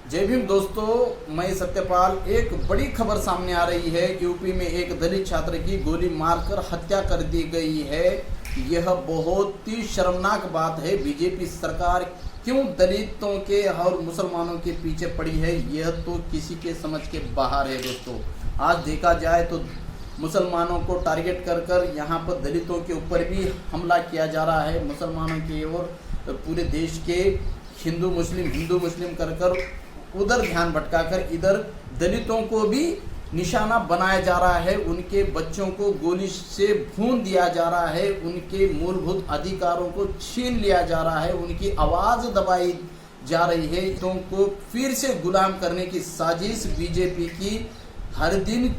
जय भीम दोस्तों, मैं सत्यपाल। एक बड़ी खबर सामने आ रही है। यूपी में एक दलित छात्र की गोली मारकर हत्या कर दी गई है। यह बहुत ही शर्मनाक बात है। बीजेपी सरकार क्यों दलितों के और मुसलमानों के पीछे पड़ी है, यह तो किसी के समझ के बाहर है। दोस्तों, आज देखा जाए तो मुसलमानों को टारगेट कर कर यहाँ पर दलितों के ऊपर भी हमला किया जा रहा है। मुसलमानों की ओर पूरे देश के हिंदू मुस्लिम कर कर उधर ध्यान भटकाकर इधर दलितों को भी निशाना बनाया जा रहा है। उनके बच्चों को गोली से भून दिया जा रहा है। उनके मूलभूत अधिकारों को छीन लिया जा रहा है। उनकी आवाज़ दबाई जा रही है। दलितों को फिर से गुलाम करने की साजिश बीजेपी की हर दिन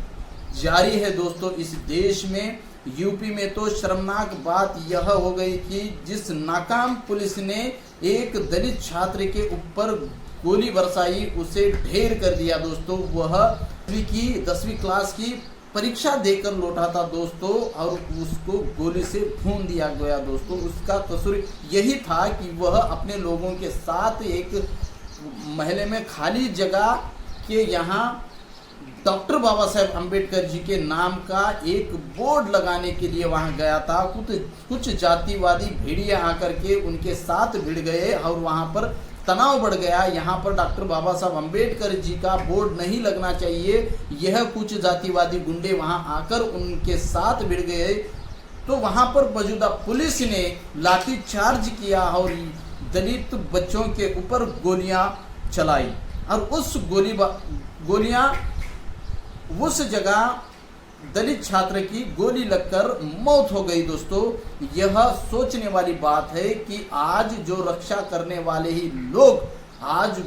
जारी है। दोस्तों, इस देश में यूपी में तो शर्मनाक बात यह हो गई कि जिस नाकाम पुलिस ने एक दलित छात्र के ऊपर गोली बरसाई, उसे ढेर कर दिया। दोस्तों, वह 10वीं क्लास की परीक्षा देकर लौटा था दोस्तों, और उसको गोली से भून दिया गया। दोस्तों, उसका कसूर यही था कि वह अपने लोगों के साथ एक महल्ले में खाली जगह के यहाँ डॉक्टर बाबा साहेब अम्बेडकर जी के नाम का एक बोर्ड लगाने के लिए वहां गया था। कुछ जातिवादी भेड़िया आकर के उनके साथ भिड़ गए और वहां पर तनाव बढ़ गया। यहाँ पर डॉक्टर बाबा साहब अम्बेडकर जी का बोर्ड नहीं लगना चाहिए, यह कुछ जातिवादी गुंडे वहां आकर उनके साथ भिड़ गए। तो वहां पर मौजूदा पुलिस ने लाठीचार्ज किया और दलित बच्चों के ऊपर गोलियां चलाई, और गोलियां उस जगह दलित छात्र की गोली लगकर मौत हो गई। दोस्तों, यह सोचने वाली बात है कि आज जो रक्षा करने वाले ही लोग आज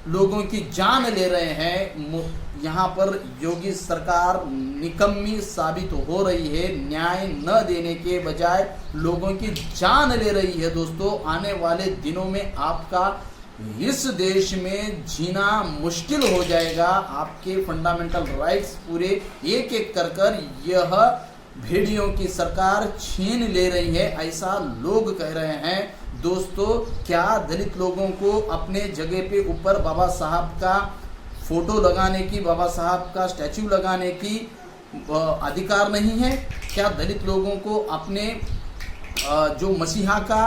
लोगों की जान ले रहे हैं। यहाँ पर योगी सरकार निकम्मी साबित हो रही है। न्याय न देने के बजाय लोगों की जान ले रही है। दोस्तों, आने वाले दिनों में आपका इस देश में जीना मुश्किल हो जाएगा। आपके फंडामेंटल राइट्स पूरे एक एक कर यह भेड़ियों की सरकार छीन ले रही है, ऐसा लोग कह रहे हैं। दोस्तों, क्या दलित लोगों को अपने जगह पे ऊपर बाबा साहब का फोटो लगाने की, बाबा साहब का स्टैचू लगाने की अधिकार नहीं है? क्या दलित लोगों को अपने जो मसीहा का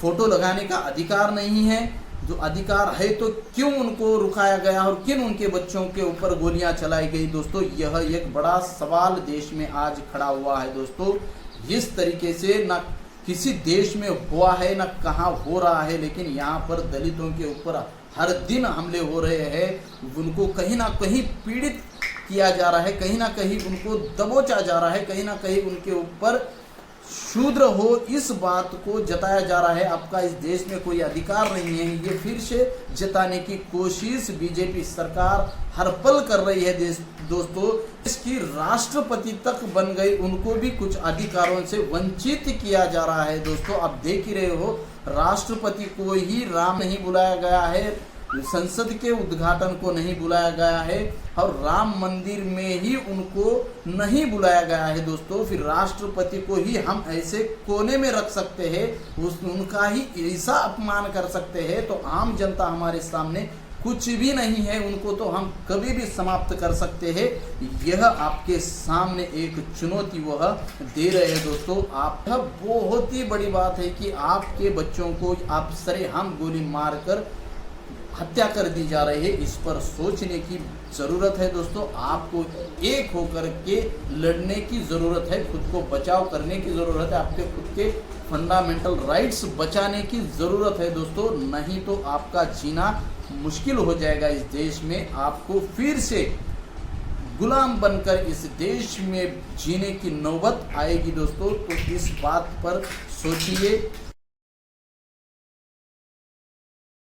फोटो लगाने का अधिकार नहीं है? जो अधिकार है तो क्यों उनको रुकाया गया और किन उनके बच्चों के ऊपर गोलियां चलाई गई? दोस्तों, यह एक बड़ा सवाल देश में आज खड़ा हुआ है। दोस्तों, इस तरीके से न किसी देश में हुआ है न कहाँ हो रहा है, लेकिन यहाँ पर दलितों के ऊपर हर दिन हमले हो रहे हैं। उनको कहीं ना कहीं पीड़ित किया जा रहा है, कहीं ना कहीं उनको दबोचा जा रहा है, कहीं ना कहीं उनके ऊपर शूद्र हो इस बात को जताया जा रहा है। आपका इस देश में कोई अधिकार नहीं है, ये फिर से जताने की कोशिश बीजेपी सरकार हर पल कर रही है। दोस्तों, इसकी राष्ट्रपति तक बन गई, उनको भी कुछ अधिकारों से वंचित किया जा रहा है। दोस्तों, आप देख ही रहे हो, राष्ट्रपति को ही राम नहीं बुलाया गया है, संसद के उद्घाटन को नहीं बुलाया गया है, और राम मंदिर में ही उनको नहीं बुलाया गया है। दोस्तों, फिर राष्ट्रपति को ही हम ऐसे कोने में रख सकते हैं, उनका ही ऐसा अपमान कर सकते हैं, तो आम जनता हमारे सामने कुछ भी नहीं है। उनको तो हम कभी भी समाप्त कर सकते हैं। यह आपके सामने एक चुनौती वह दे रहे हैं। दोस्तों, आप बहुत ही बड़ी बात है कि आपके बच्चों को आप सरेआम गोली मारकर हत्या कर दी जा रही है। इस पर सोचने की ज़रूरत है। दोस्तों, आपको एक होकर के लड़ने की ज़रूरत है, खुद को बचाव करने की ज़रूरत है, आपके खुद के फंडामेंटल राइट्स बचाने की ज़रूरत है। दोस्तों, नहीं तो आपका जीना मुश्किल हो जाएगा। इस देश में आपको फिर से गुलाम बनकर इस देश में जीने की नौबत आएगी। दोस्तों, तो इस बात पर सोचिए।